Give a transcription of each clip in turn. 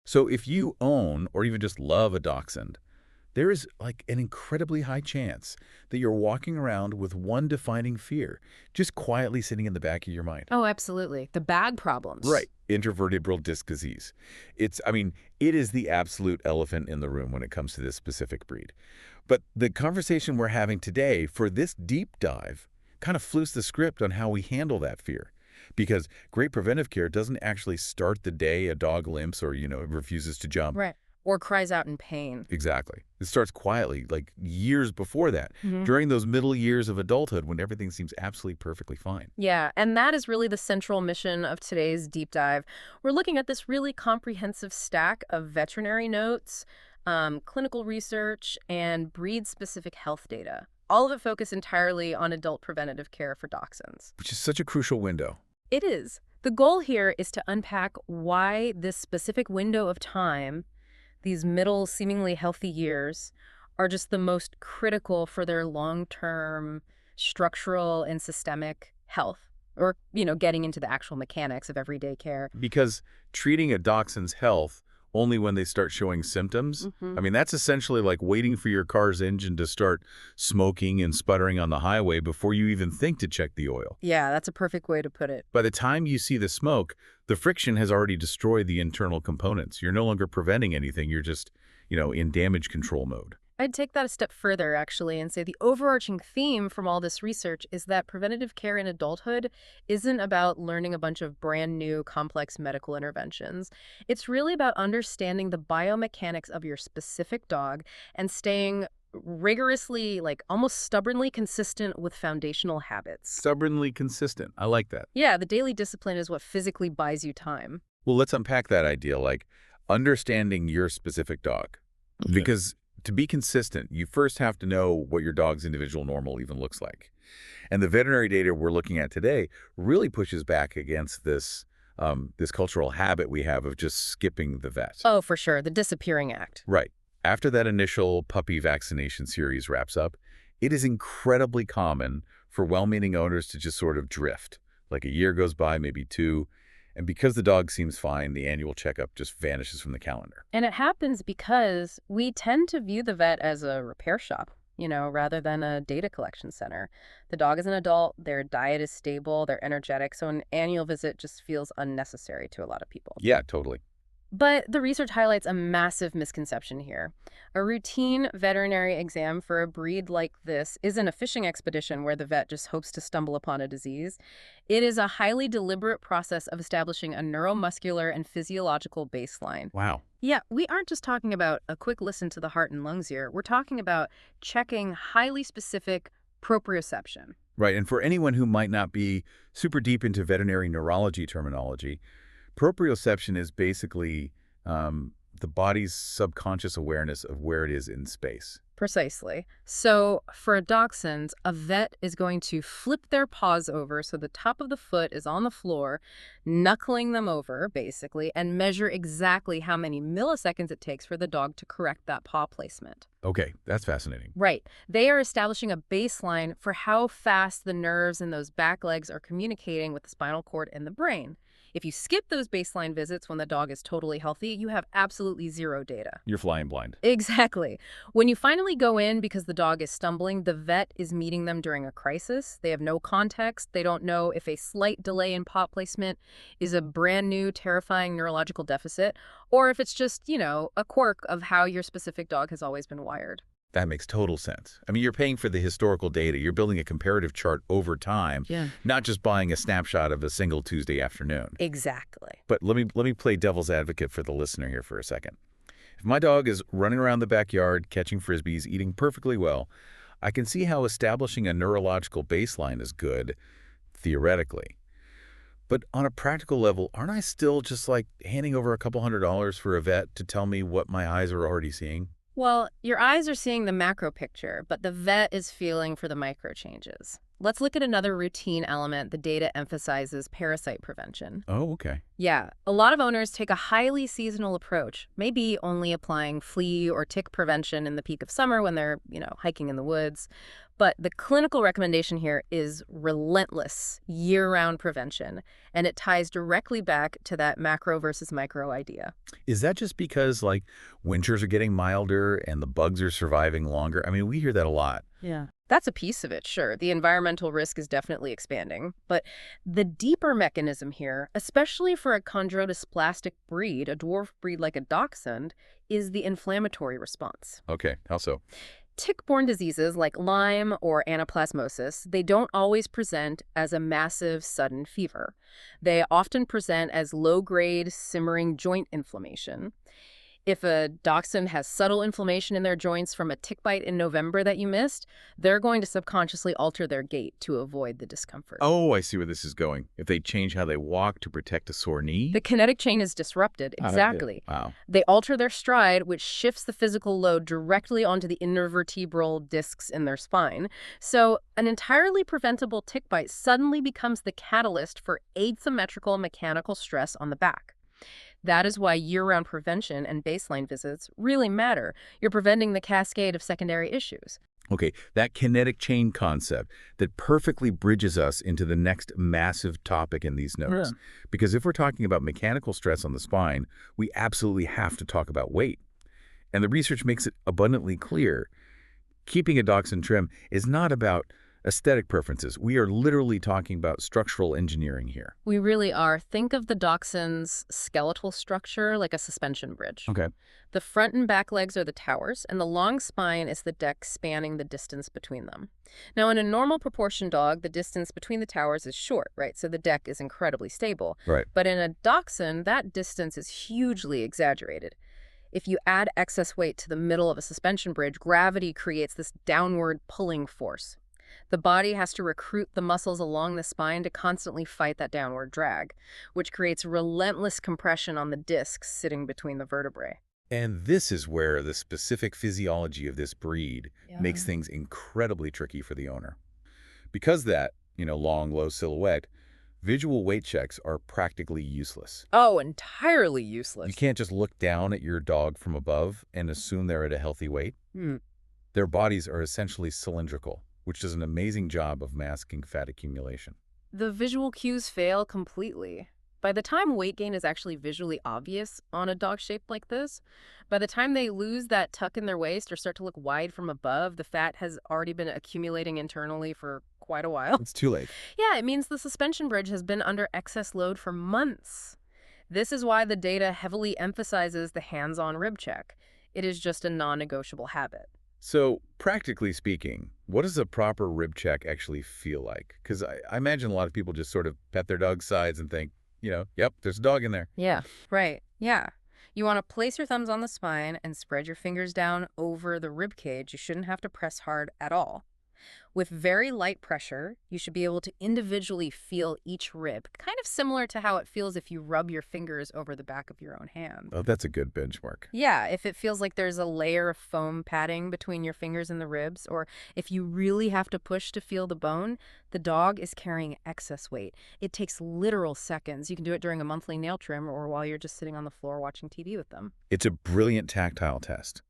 So if you own or even just love a dachshund, there is like an incredibly high chance that you're walking around with one defining fear, just quietly sitting in the back of your mind. Oh, absolutely. The bag problems. Right. Intravertebral disc disease. It is the absolute elephant in the room when it comes to this specific breed. But the conversation we're having today for this deep dive kind of flips the script on how we handle that fear. Because great preventive care doesn't actually start the day a dog limps or, refuses to jump. Right. Or cries out in pain. Exactly. It starts quietly, like years before that, Mhm. during those middle years of adulthood when everything seems absolutely perfectly fine. Yeah, and that is really the central mission of today's deep dive. We're looking at this really comprehensive stack of veterinary notes, clinical research, and breed-specific health data. All of it focused entirely on adult preventative care for dachshunds. Which is such a crucial window. It is. The goal here is to unpack why this specific window of time, these middle, seemingly healthy years, are just the most critical for their long-term structural and systemic health, or, getting into the actual mechanics of everyday care. Because treating a dachshund's health only when they start showing symptoms, that's essentially like waiting for your car's engine to start smoking and sputtering on the highway before you even think to check the oil. Yeah, that's a perfect way to put it. By the time you see the smoke, the friction has already destroyed the internal components. You're no longer preventing anything. You're just, in damage control mode. I'd take that a step further, actually, and say the overarching theme from all this research is that preventative care in adulthood isn't about learning a bunch of brand new, complex medical interventions. It's really about understanding the biomechanics of your specific dog and staying rigorously, like almost stubbornly consistent with foundational habits. Stubbornly consistent. I like that. Yeah, the daily discipline is what physically buys you time. Well, let's unpack that idea, like understanding your specific dog. Okay. Because to be consistent, you first have to know what your dog's individual normal even looks like. And the veterinary data we're looking at today really pushes back against this cultural habit we have of just skipping the vet. Oh, for sure. The disappearing act. Right. After that initial puppy vaccination series wraps up, it is incredibly common for well-meaning owners to just sort of drift. Like a year goes by, maybe two, and because the dog seems fine, the annual checkup just vanishes from the calendar. And it happens because we tend to view the vet as a repair shop, rather than a data collection center. The dog is an adult, their diet is stable, they're energetic, so an annual visit just feels unnecessary to a lot of people. Yeah, totally. But the research highlights a massive misconception here. A routine veterinary exam for a breed like this isn't a fishing expedition where the vet just hopes to stumble upon a disease. It is a highly deliberate process of establishing a neuromuscular and physiological baseline. Wow. Yeah, we aren't just talking about a quick listen to the heart and lungs here. We're talking about checking highly specific proprioception. Right, and for anyone who might not be super deep into veterinary neurology terminology, proprioception is basically the body's subconscious awareness of where it is in space. Precisely. So for a dachshund, a vet is going to flip their paws over so the top of the foot is on the floor, knuckling them over, basically, and measure exactly how many milliseconds it takes for the dog to correct that paw placement. Okay, that's fascinating. Right. They are establishing a baseline for how fast the nerves in those back legs are communicating with the spinal cord and the brain. If you skip those baseline visits when the dog is totally healthy, you have absolutely zero data. You're flying blind. Exactly. When you finally go in because the dog is stumbling, the vet is meeting them during a crisis. They have no context. They don't know if a slight delay in paw placement is a brand new, terrifying neurological deficit, or if it's just, a quirk of how your specific dog has always been wired. That makes total sense. You're paying for the historical data. You're building a comparative chart over time, not just buying a snapshot of a single Tuesday afternoon. Exactly. But let me play devil's advocate for the listener here for a second. If my dog is running around the backyard, catching frisbees, eating perfectly well, I can see how establishing a neurological baseline is good, theoretically. But on a practical level, aren't I still just like handing over a couple $100 for a vet to tell me what my eyes are already seeing? Well, your eyes are seeing the macro picture, but the vet is feeling for the micro changes. Let's look at another routine element. The data emphasizes parasite prevention. Oh, okay. Yeah, a lot of owners take a highly seasonal approach, maybe only applying flea or tick prevention in the peak of summer when they're, hiking in the woods. But the clinical recommendation here is relentless year-round prevention, and it ties directly back to that macro versus micro idea. Is that just because, like, winters are getting milder and the bugs are surviving longer? I mean, we hear that a lot. Yeah. That's a piece of it, sure. The environmental risk is definitely expanding. But the deeper mechanism here, especially for a chondrodysplastic breed, a dwarf breed like a dachshund, is the inflammatory response. Okay, how so? Tick-borne diseases like Lyme or anaplasmosis, they don't always present as a massive, sudden fever. They often present as low-grade, simmering joint inflammation. If a dachshund has subtle inflammation in their joints from a tick bite in November that you missed, they're going to subconsciously alter their gait to avoid the discomfort. Oh, I see where this is going. If they change how they walk to protect a sore knee? The kinetic chain is disrupted, exactly. Wow. They alter their stride, which shifts the physical load directly onto the intervertebral discs in their spine. So an entirely preventable tick bite suddenly becomes the catalyst for asymmetrical mechanical stress on the back. That is why year-round prevention and baseline visits really matter. You're preventing the cascade of secondary issues. Okay, that kinetic chain concept that perfectly bridges us into the next massive topic in these notes. Yeah. Because if we're talking about mechanical stress on the spine, we absolutely have to talk about weight. And the research makes it abundantly clear. Keeping a dachshund trim is not about aesthetic preferences. We are literally talking about structural engineering here. We really are. Think of the dachshund's skeletal structure like a suspension bridge. Okay. The front and back legs are the towers, and the long spine is the deck spanning the distance between them. Now, in a normal proportion dog, the distance between the towers is short, right? So the deck is incredibly stable. Right. But in a dachshund, that distance is hugely exaggerated. If you add excess weight to the middle of a suspension bridge, gravity creates this downward pulling force. The body has to recruit the muscles along the spine to constantly fight that downward drag, which creates relentless compression on the discs sitting between the vertebrae. And this is where the specific physiology of this breed makes things incredibly tricky for the owner. Because that, long, low silhouette, visual weight checks are practically useless. Oh, entirely useless. You can't just look down at your dog from above and assume they're at a healthy weight. Their bodies are essentially cylindrical, which does an amazing job of masking fat accumulation. The visual cues fail completely. By the time weight gain is actually visually obvious on a dog shaped like this, by the time they lose that tuck in their waist or start to look wide from above, the fat has already been accumulating internally for quite a while. It's too late. Yeah, it means the suspension bridge has been under excess load for months. This is why the data heavily emphasizes the hands-on rib check. It is just a non-negotiable habit. So, practically speaking, what does a proper rib check actually feel like? Because I imagine a lot of people just sort of pet their dog's sides and think, yep, there's a dog in there. Yeah, right. Yeah. You want to place your thumbs on the spine and spread your fingers down over the rib cage. You shouldn't have to press hard at all. With very light pressure, you should be able to individually feel each rib, kind of similar to how it feels if you rub your fingers over the back of your own hand. Oh, that's a good benchmark. Yeah, if it feels like there's a layer of foam padding between your fingers and the ribs, or if you really have to push to feel the bone, the dog is carrying excess weight. It takes literal seconds. You can do it during a monthly nail trim or while you're just sitting on the floor watching TV with them. It's a brilliant tactile test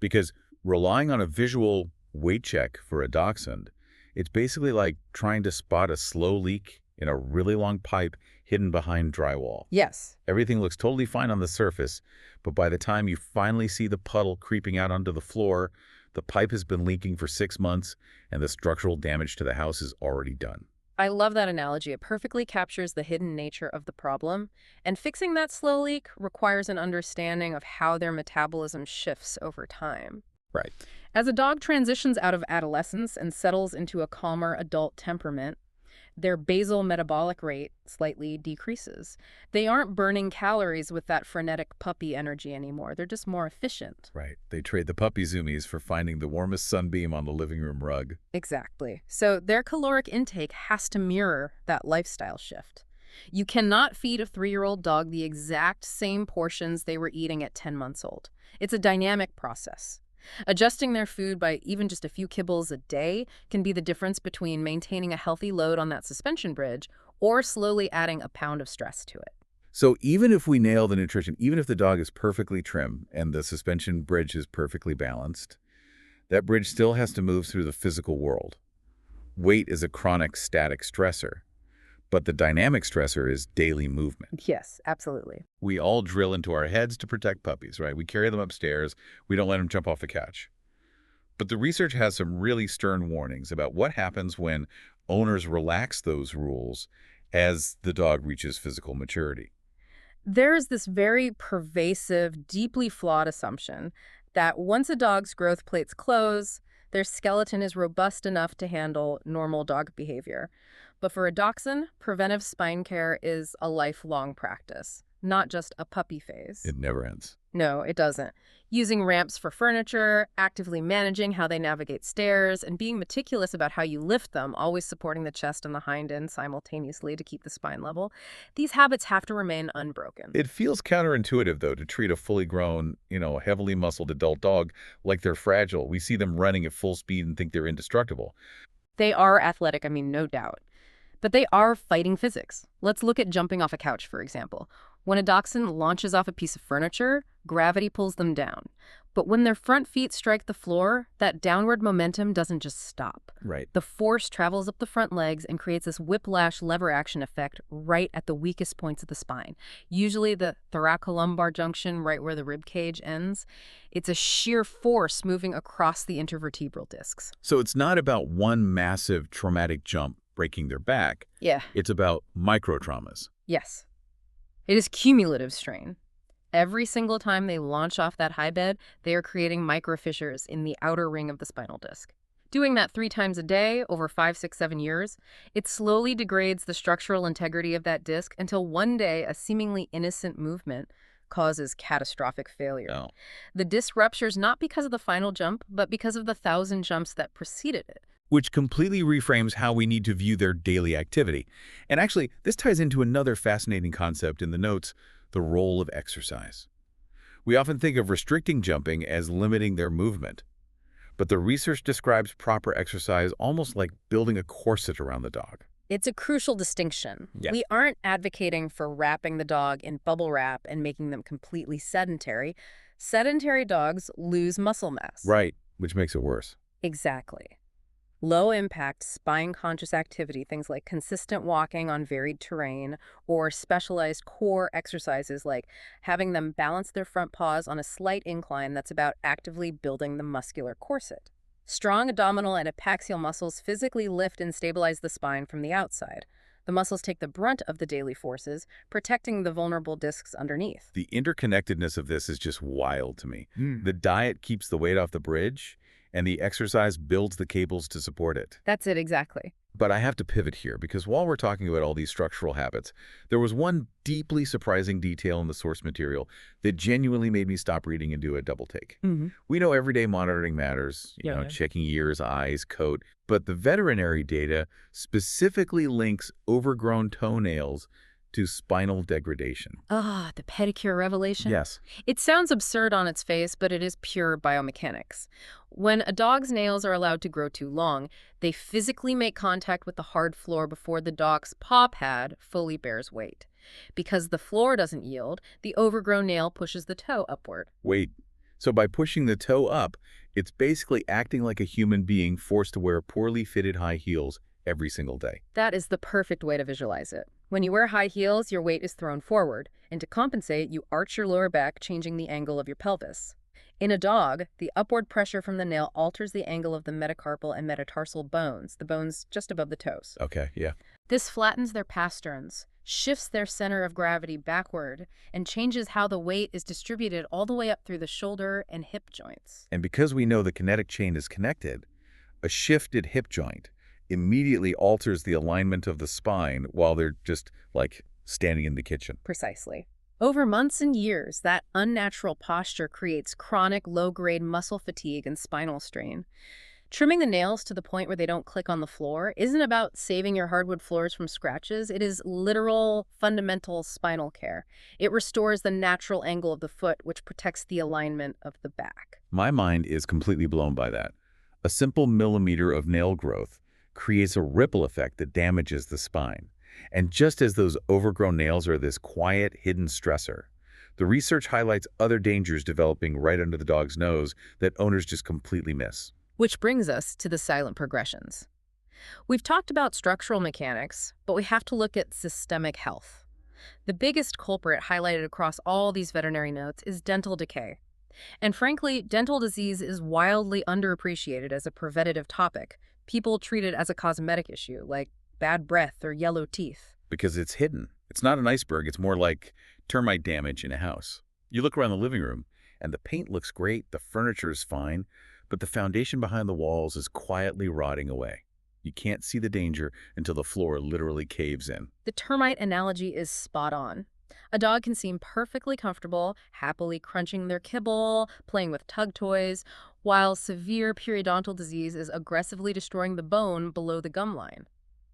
because relying on a visual weight check for a dachshund, it's basically like trying to spot a slow leak in a really long pipe hidden behind drywall. Yes. Everything looks totally fine on the surface, but by the time you finally see the puddle creeping out onto the floor, the pipe has been leaking for 6 months and the structural damage to the house is already done. I love that analogy. It perfectly captures the hidden nature of the problem, and fixing that slow leak requires an understanding of how their metabolism shifts over time. Right. As a dog transitions out of adolescence and settles into a calmer adult temperament, their basal metabolic rate slightly decreases. They aren't burning calories with that frenetic puppy energy anymore. They're just more efficient. Right. They trade the puppy zoomies for finding the warmest sunbeam on the living room rug. Exactly. So their caloric intake has to mirror that lifestyle shift. You cannot feed a 3-year-old dog the exact same portions they were eating at 10 months old. It's a dynamic process. Adjusting their food by even just a few kibbles a day can be the difference between maintaining a healthy load on that suspension bridge or slowly adding a pound of stress to it. So even if we nail the nutrition, even if the dog is perfectly trim and the suspension bridge is perfectly balanced, that bridge still has to move through the physical world. Weight is a chronic static stressor, but the dynamic stressor is daily movement. Yes, absolutely. We all drill into our heads to protect puppies, right? We carry them upstairs. We don't let them jump off the couch. But the research has some really stern warnings about what happens when owners relax those rules as the dog reaches physical maturity. There's this very pervasive, deeply flawed assumption that once a dog's growth plates close, their skeleton is robust enough to handle normal dog behavior. But for a dachshund, preventive spine care is a lifelong practice, not just a puppy phase. It never ends. No, it doesn't. Using ramps for furniture, actively managing how they navigate stairs, and being meticulous about how you lift them, always supporting the chest and the hind end simultaneously to keep the spine level. These habits have to remain unbroken. It feels counterintuitive, though, to treat a fully grown, heavily muscled adult dog like they're fragile. We see them running at full speed and think they're indestructible. They are athletic, no doubt. But they are fighting physics. Let's look at jumping off a couch, for example. When a dachshund launches off a piece of furniture, gravity pulls them down. But when their front feet strike the floor, that downward momentum doesn't just stop. Right. The force travels up the front legs and creates this whiplash lever action effect right at the weakest points of the spine, usually the thoracolumbar junction right where the rib cage ends. It's a sheer force moving across the intervertebral discs. So it's not about one massive traumatic jump breaking their back. Yeah. It's about micro-traumas. Yes. It is cumulative strain. Every single time they launch off that high bed, they are creating microfissures in the outer ring of the spinal disc. Doing that 3 times a day over 5, 6, 7 years, it slowly degrades the structural integrity of that disc until one day a seemingly innocent movement causes catastrophic failure. Oh. The disc ruptures not because of the final jump, but because of the 1,000 jumps that preceded it. Which completely reframes how we need to view their daily activity. And actually, this ties into another fascinating concept in the notes, the role of exercise. We often think of restricting jumping as limiting their movement, but the research describes proper exercise almost like building a corset around the dog. It's a crucial distinction. Yeah. We aren't advocating for wrapping the dog in bubble wrap and making them completely sedentary. Sedentary dogs lose muscle mass. Right, which makes it worse. Exactly. Low-impact, spine-conscious activity, things like consistent walking on varied terrain or specialized core exercises like having them balance their front paws on a slight incline that's about actively building the muscular corset. Strong abdominal and epaxial muscles physically lift and stabilize the spine from the outside. The muscles take the brunt of the daily forces, protecting the vulnerable discs underneath. The interconnectedness of this is just wild to me. The diet keeps the weight off the bridge, and the exercise builds the cables to support it. That's it, exactly. But I have to pivot here, because while we're talking about all these structural habits, there was one deeply surprising detail in the source material that genuinely made me stop reading and do a double take. We know everyday monitoring matters, checking ears, eyes, coat, but the veterinary data specifically links overgrown toenails to spinal degradation. Ah, the pedicure revelation? Yes. It sounds absurd on its face, but it is pure biomechanics. When a dog's nails are allowed to grow too long, they physically make contact with the hard floor before the dog's paw pad fully bears weight. Because the floor doesn't yield, the overgrown nail pushes the toe upward. Wait, so by pushing the toe up, it's basically acting like a human being forced to wear poorly fitted high heels every single day. That is the perfect way to visualize it. When you wear high heels, your weight is thrown forward, and to compensate, you arch your lower back, changing the angle of your pelvis. In a dog, the upward pressure from the nail alters the angle of the metacarpal and metatarsal bones, the bones just above the toes. Okay, yeah. This flattens their pasterns, shifts their center of gravity backward, and changes how the weight is distributed all the way up through the shoulder and hip joints. And because we know the kinetic chain is connected, a shifted hip joint immediately alters the alignment of the spine while they're just, like, standing in the kitchen. Precisely. Over months and years, that unnatural posture creates chronic low-grade muscle fatigue and spinal strain. Trimming the nails to the point where they don't click on the floor isn't about saving your hardwood floors from scratches. It is literal, fundamental spinal care. It restores the natural angle of the foot, which protects the alignment of the back. My mind is completely blown by that. A simple millimeter of nail growth creates a ripple effect that damages the spine. And just as those overgrown nails are this quiet, hidden stressor, the research highlights other dangers developing right under the dog's nose that owners just completely miss. Which brings us to the silent progressions. We've talked about structural mechanics, but we have to look at systemic health. The biggest culprit highlighted across all these veterinary notes is dental decay. And frankly, dental disease is wildly underappreciated as a preventative topic. People treat it as a cosmetic issue, like bad breath or yellow teeth. Because it's hidden. It's not an iceberg. It's more like termite damage in a house. You look around the living room, and the paint looks great, the furniture is fine, but the foundation behind the walls is quietly rotting away. You can't see the danger until the floor literally caves in. The termite analogy is spot on. A dog can seem perfectly comfortable, happily crunching their kibble, playing with tug toys, while severe periodontal disease is aggressively destroying the bone below the gum line.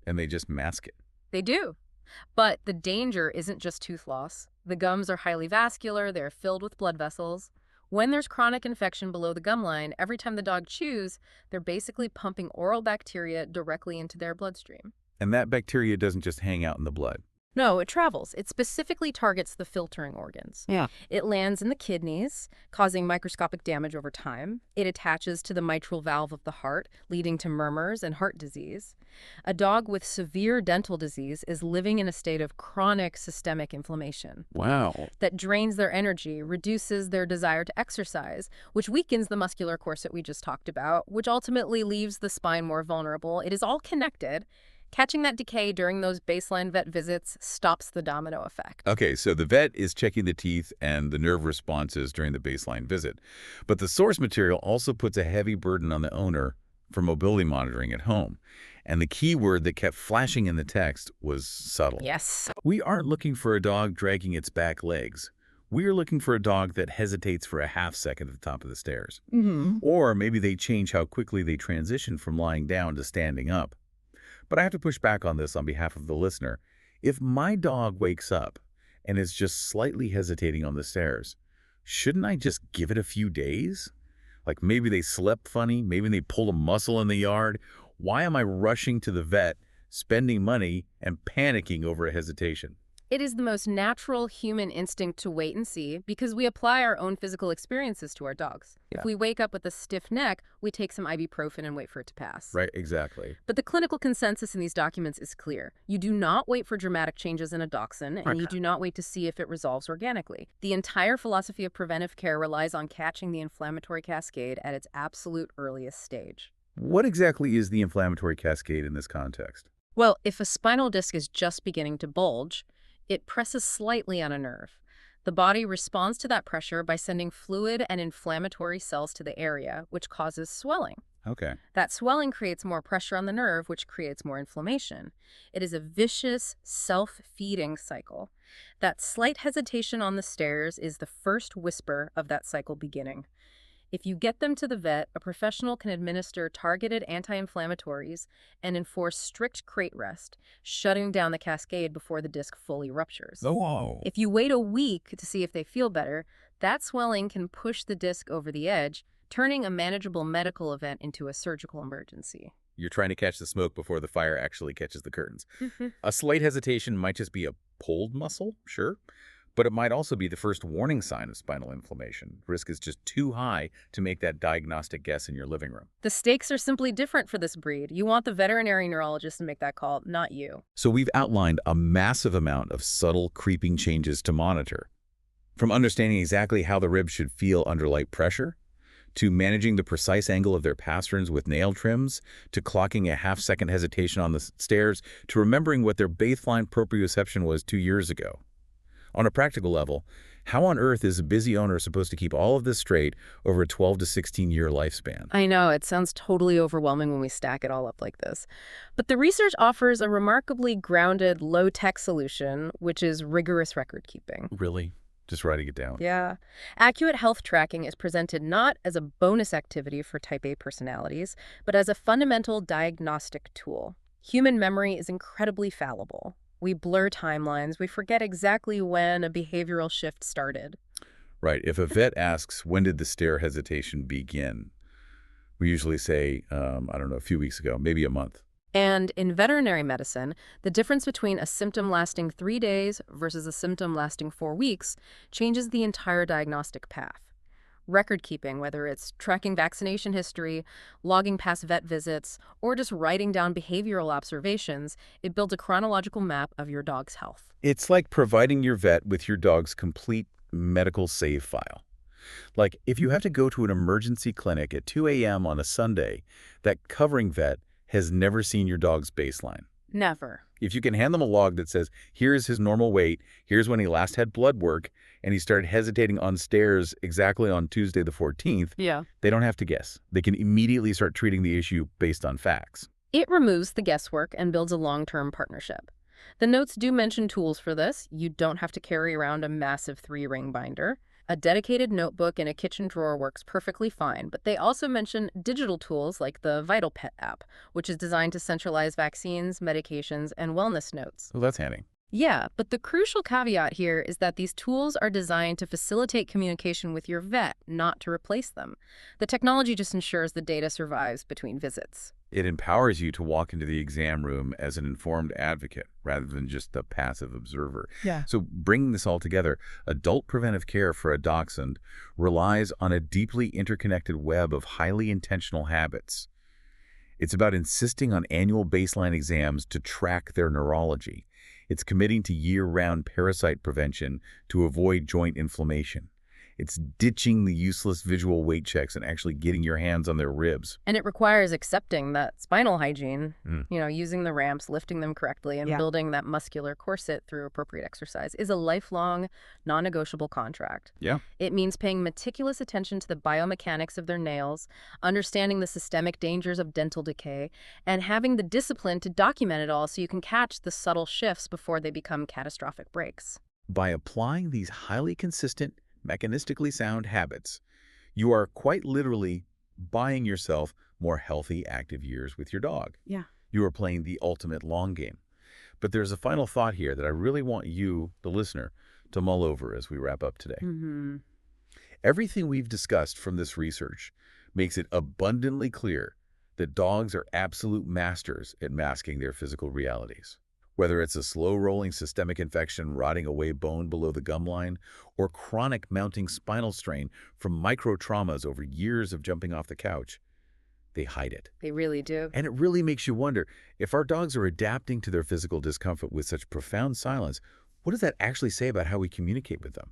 And they just mask it. They do. But the danger isn't just tooth loss. The gums are highly vascular, they're filled with blood vessels. When there's chronic infection below the gum line, every time the dog chews, they're basically pumping oral bacteria directly into their bloodstream. And that bacteria doesn't just hang out in the blood. No, it travels. It specifically targets the filtering organs. Yeah. It lands in the kidneys, causing microscopic damage over time. It attaches to the mitral valve of the heart, leading to murmurs and heart disease. A dog with severe dental disease is living in a state of chronic systemic inflammation. Wow. That drains their energy, reduces their desire to exercise, which weakens the muscular corset we just talked about, which ultimately leaves the spine more vulnerable. It is all connected. Catching that decay during those baseline vet visits stops the domino effect. Okay, so the vet is checking the teeth and the nerve responses during the baseline visit. But the source material also puts a heavy burden on the owner for mobility monitoring at home. And the key word that kept flashing in the text was subtle. Yes. We aren't looking for a dog dragging its back legs. We are looking for a dog that hesitates for a half second at the top of the stairs. Or maybe they change how quickly they transition from lying down to standing up. But I have to push back on this on behalf of the listener. If my dog wakes up and is just slightly hesitating on the stairs, shouldn't I just give it a few days? Like maybe they slept funny, maybe they pulled a muscle in the yard. Why am I rushing to the vet, spending money, and panicking over a hesitation? It is the most natural human instinct to wait and see because we apply our own physical experiences to our dogs. Yeah. If we wake up with a stiff neck, we take some ibuprofen and wait for it to pass. Right, exactly. But the clinical consensus in these documents is clear. You do not wait for dramatic changes in a dachshund, and you do not wait to see if it resolves organically. The entire philosophy of preventive care relies on catching the inflammatory cascade at its absolute earliest stage. What exactly is the inflammatory cascade in this context? Well, if a spinal disc is just beginning to bulge, it presses slightly on a nerve. The body responds to that pressure by sending fluid and inflammatory cells to the area, which causes swelling. Okay. That swelling creates more pressure on the nerve, which creates more inflammation. It is a vicious, self-feeding cycle. That slight hesitation on the stairs is the first whisper of that cycle beginning. If you get them to the vet, a professional can administer targeted anti-inflammatories and enforce strict crate rest, shutting down the cascade before the disc fully ruptures. Oh. If you wait a week to see if they feel better, that swelling can push the disc over the edge, turning a manageable medical event into a surgical emergency. You're trying to catch the smoke before the fire actually catches the curtains. A slight hesitation might just be a pulled muscle, sure. But it might also be the first warning sign of spinal inflammation. Risk is just too high to make that diagnostic guess in your living room. The stakes are simply different for this breed. You want the veterinary neurologist to make that call, not you. So we've outlined a massive amount of subtle, creeping changes to monitor. From understanding exactly how the ribs should feel under light pressure, to managing the precise angle of their pasterns with nail trims, to clocking a half-second hesitation on the stairs, to remembering what their baseline proprioception was 2 years ago. On a practical level, how on earth is a busy owner supposed to keep all of this straight over a 12 to 16-year lifespan? I know, it sounds totally overwhelming when we stack it all up like this. But the research offers a remarkably grounded, low-tech solution, which is rigorous record keeping. Really? Just writing it down. Yeah. Accurate health tracking is presented not as a bonus activity for type A personalities, but as a fundamental diagnostic tool. Human memory is incredibly fallible. We blur timelines. We forget exactly when a behavioral shift started. Right. If a vet asks, when did the stare hesitation begin? We usually say, I don't know, a few weeks ago, maybe a month. And in veterinary medicine, the difference between a symptom lasting 3 days versus a symptom lasting 4 weeks changes the entire diagnostic path. Record keeping, whether it's tracking vaccination history, logging past vet visits, or just writing down behavioral observations, it builds a chronological map of your dog's health. It's like providing your vet with your dog's complete medical save file. Like, if you have to go to an emergency clinic at 2 a.m. on a Sunday, that covering vet has never seen your dog's baseline. Never. If you can hand them a log that says, here's his normal weight, here's when he last had blood work, and he started hesitating on stairs exactly on Tuesday the 14th, Yeah. they don't have to guess. They can immediately start treating the issue based on facts. It removes the guesswork and builds a long-term partnership. The notes do mention tools for this. You don't have to carry around a massive 3-ring binder. A dedicated notebook in a kitchen drawer works perfectly fine, but they also mention digital tools like the Vital Pet app, which is designed to centralize vaccines, medications, and wellness notes. Well, that's handy. Yeah, but the crucial caveat here is that these tools are designed to facilitate communication with your vet, not to replace them. The technology just ensures the data survives between visits. It empowers you to walk into the exam room as an informed advocate rather than just a passive observer. Yeah. So bringing this all together, adult preventive care for a dachshund relies on a deeply interconnected web of highly intentional habits. It's about insisting on annual baseline exams to track their neurology. It's committing to year-round parasite prevention to avoid joint inflammation. It's ditching the useless visual weight checks and actually getting your hands on their ribs. And it requires accepting that spinal hygiene, using the ramps, lifting them correctly, and building that muscular corset through appropriate exercise is a lifelong, non-negotiable contract. Yeah. It means paying meticulous attention to the biomechanics of their nails, understanding the systemic dangers of dental decay, and having the discipline to document it all so you can catch the subtle shifts before they become catastrophic breaks. By applying these highly consistent, mechanistically sound habits, you are quite literally buying yourself more healthy, active years with your dog. Yeah. You are playing the ultimate long game. But there's a final thought here that I really want you, the listener, to mull over as we wrap up today. Everything we've discussed from this research makes it abundantly clear that dogs are absolute masters at masking their physical realities. Whether it's a slow-rolling systemic infection rotting away bone below the gum line, or chronic mounting spinal strain from micro-traumas over years of jumping off the couch, they hide it. They really do. And it really makes you wonder, if our dogs are adapting to their physical discomfort with such profound silence, what does that actually say about how we communicate with them?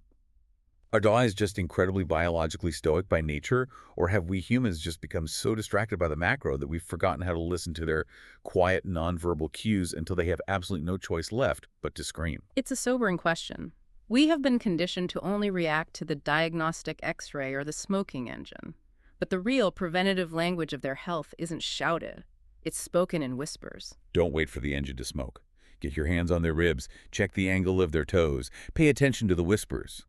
Are dogs just incredibly biologically stoic by nature, or have we humans just become so distracted by the macro that we've forgotten how to listen to their quiet, nonverbal cues until they have absolutely no choice left but to scream? It's a sobering question. We have been conditioned to only react to the diagnostic X-ray or the smoking engine. But the real preventative language of their health isn't shouted. It's spoken in whispers. Don't wait for the engine to smoke. Get your hands on their ribs, check the angle of their toes, pay attention to the whispers.